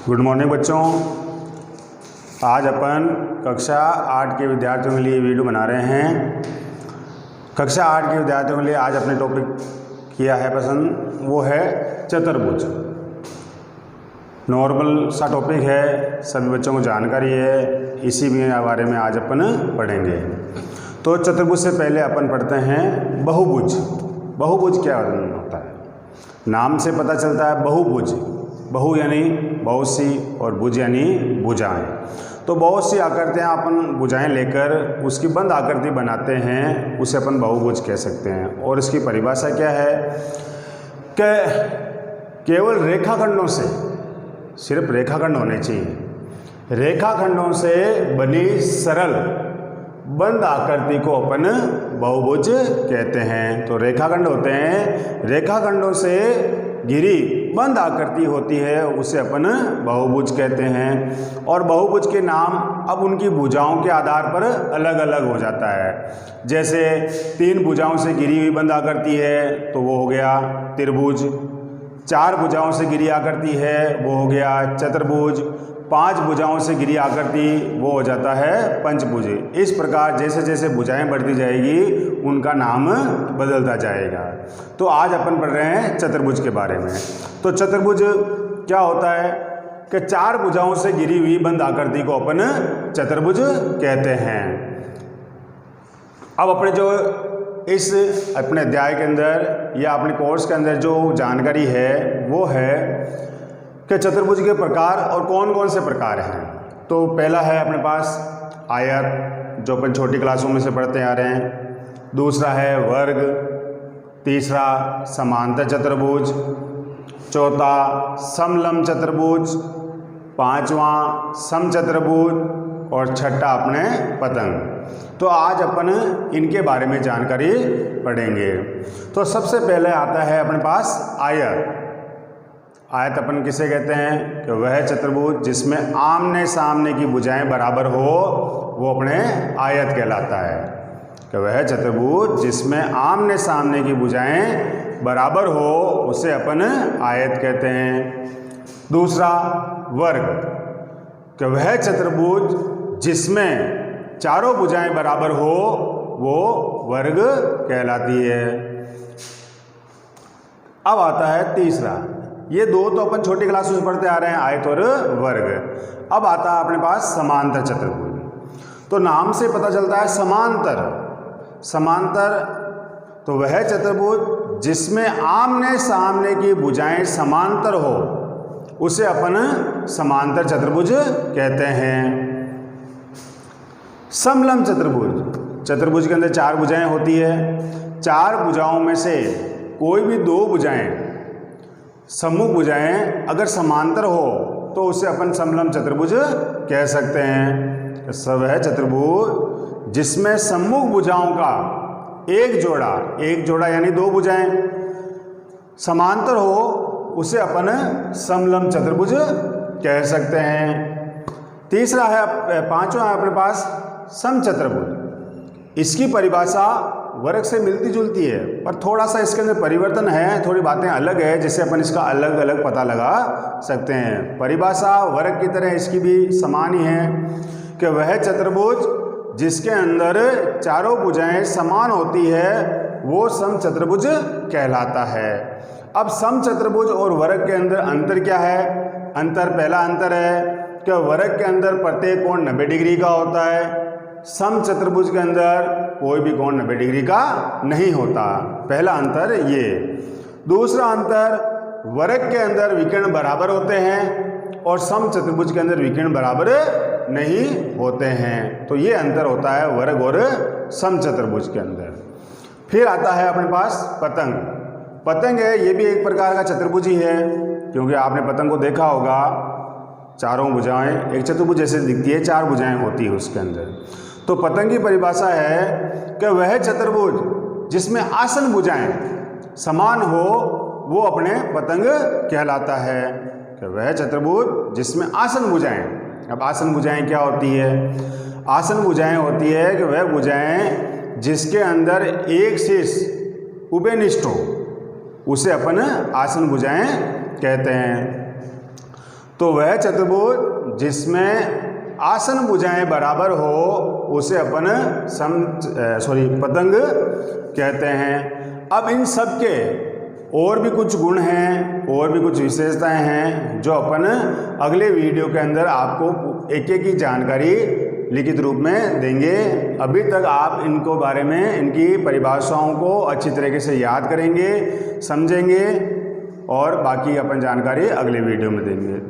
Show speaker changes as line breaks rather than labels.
Good morning बच्चों। आज अपन कक्षा 8 के विद्यार्थियों के लिए वीडियो बना रहे हैं। कक्षा 8 के विद्यार्थियों के लिए आज अपने टॉपिक किया है पसंद, वो है चतुर्भुज। नॉर्मल सा टॉपिक है, सभी बच्चों को जानकारी है, इसी बारे में आज अपन पढ़ेंगे। तो चतुर्भुज से पहले अपन पढ़ते हैं बहुभुज। बहुभुज क्या होता है? नाम से पता चलता है बहुभुज। बहु यानी बहुत सी और भुज यानी भुजाएं। तो बहुत सी आकृतियाँ अपन भुजाएं लेकर उसकी बंद आकृति बनाते हैं, उसे अपन बहुभुज कह सकते हैं। और इसकी परिभाषा क्या है कि केवल रेखाखंडों से, सिर्फ रेखाखंड होने चाहिए, रेखाखंडों से बनी सरल बंद आकृति को अपन बहुभुज कहते हैं। तो रेखाखंड होते हैं, रेखाखंडों से घिरी बंद आकृति होती है, उसे अपन बहुभुज कहते हैं। और बहुभुज के नाम अब उनकी भुजाओं के आधार पर अलग अलग हो जाता है। जैसे 3 भुजाओं से घिरी हुई बंद आकृति है तो वो हो गया त्रिभुज। 4 भुजाओं से घिरी आकृति है वो हो गया चतुर्भुज। 5 भुजाओं से घिरी आकृति वो हो जाता है पंचभुज। इस प्रकार जैसे जैसे भुजाएं बढ़ती जाएगी उनका नाम बदलता जाएगा। तो आज अपन पढ़ रहे हैं चतुर्भुज के बारे में। तो चतुर्भुज क्या होता है कि 4 भुजाओं से घिरी हुई बंद आकृति को अपन चतुर्भुज कहते हैं। अब अपने जो इस अपने अध्याय के अंदर या अपने कोर्स के अंदर जो जानकारी है वो है कि चतुर्भुज के प्रकार और कौन कौन से प्रकार हैं। तो पहला है अपने पास आयत, जो अपन छोटी क्लासों में से पढ़ते आ रहे हैं। दूसरा है वर्ग। तीसरा समांतर चतुर्भुज। चौथा समलंब चतुर्भुज। 5वां समचतुर्भुज। और छठा अपने पतंग। तो आज अपन इनके बारे में जानकारी पढ़ेंगे। तो सबसे पहले आता है अपने पास आयत। आयत अपन किसे कहते हैं कि वह चतुर्भुज जिसमें आमने सामने की भुजाएं बराबर हो वो अपने आयत कहलाता है। कि वह चतुर्भुज जिसमें आमने सामने की भुजाएं बराबर हो उसे अपन आयत कहते हैं। दूसरा वर्ग। कि वह चतुर्भुज जिसमें चारों भुजाएं बराबर हो वो वर्ग कहलाती है। अब आता है तीसरा। ये दो तो अपन छोटी क्लासों में पढ़ते आ रहे हैं, आयत और वर्ग। अब आता है अपने पास समांतर चतुर्भुज। तो नाम से पता चलता है समांतर। समांतर तो वह चतुर्भुज जिसमें आमने सामने की भुजाएं समांतर हो उसे अपन समांतर चतुर्भुज कहते हैं। समलंब चतुर्भुज। चतुर्भुज के अंदर 4 भुजाएं होती है। 4 भुजाओं में से कोई भी 2 भुजाएं, सम्मुख भुजाएं अगर समांतर हो तो उसे अपन समलंब चतुर्भुज कह सकते हैं। वह चतुर्भुज जिसमें सम्मुख भुजाओं का एक जोड़ा यानी 2 भुजाएं समांतर हो उसे अपन समलंब चतुर्भुज कह सकते हैं। तीसरा है 5वां है अपने पास समचतुर्भुज। इसकी परिभाषा वर्ग से मिलती जुलती है पर थोड़ा सा इसके अंदर परिवर्तन है, थोड़ी बातें अलग है जिससे अपन इसका अलग अलग पता लगा सकते हैं। परिभाषा वर्ग की तरह इसकी भी समान ही है कि वह चतुर्भुज जिसके अंदर चारों भुजाएं समान होती है वो समचतुर्भुज कहलाता है। अब समचतुर्भुज और वर्ग के अंदर अंतर क्या है? पहला अंतर है कि वर्ग के अंदर प्रत्येक कोण 90 डिग्री का होता है, समचतुर्भुज के अंदर कोई भी कोण 90 डिग्री का नहीं होता। पहला अंतर ये। दूसरा अंतर, वर्ग के अंदर विकर्ण बराबर होते हैं और समचतुर्भुज के अंदर विकर्ण बराबर नहीं होते हैं। तो ये अंतर होता है वर्ग और समचतुर्भुज के अंदर। फिर आता है अपने पास पतंग। पतंग है, ये भी एक प्रकार का चतुर्भुज ही है क्योंकि आपने पतंग को देखा होगा, चारों भुजाएं एक चतुर्भुज जैसे दिखती है, 4 भुजाएं होती है उसके अंदर। तो पतंग की परिभाषा है कि वह चतुर्भुज जिसमें आसन भुजाएं समान हो वो अपने पतंग कहलाता है। कि वह चतुर्भुज जिसमें आसन भुजाएं। अब आसन भुजाएं क्या होती है? आसन भुजाएं होती है कि वह भुजाएं जिसके अंदर एक शीर्ष उभयनिष्ठ हो उसे अपन आसन भुजाएं कहते हैं। तो वह चतुर्भुज जिसमें आसन भुजाएं बराबर हो उसे अपन पतंग कहते हैं। अब इन सब के और भी कुछ गुण हैं, और भी कुछ विशेषताएं हैं जो अपन अगले वीडियो के अंदर आपको एक एक की जानकारी लिखित रूप में देंगे। अभी तक आप इनको बारे में, इनकी परिभाषाओं को अच्छी तरीके से याद करेंगे, समझेंगे और बाकी अपन जानकारी अगले वीडियो में देंगे।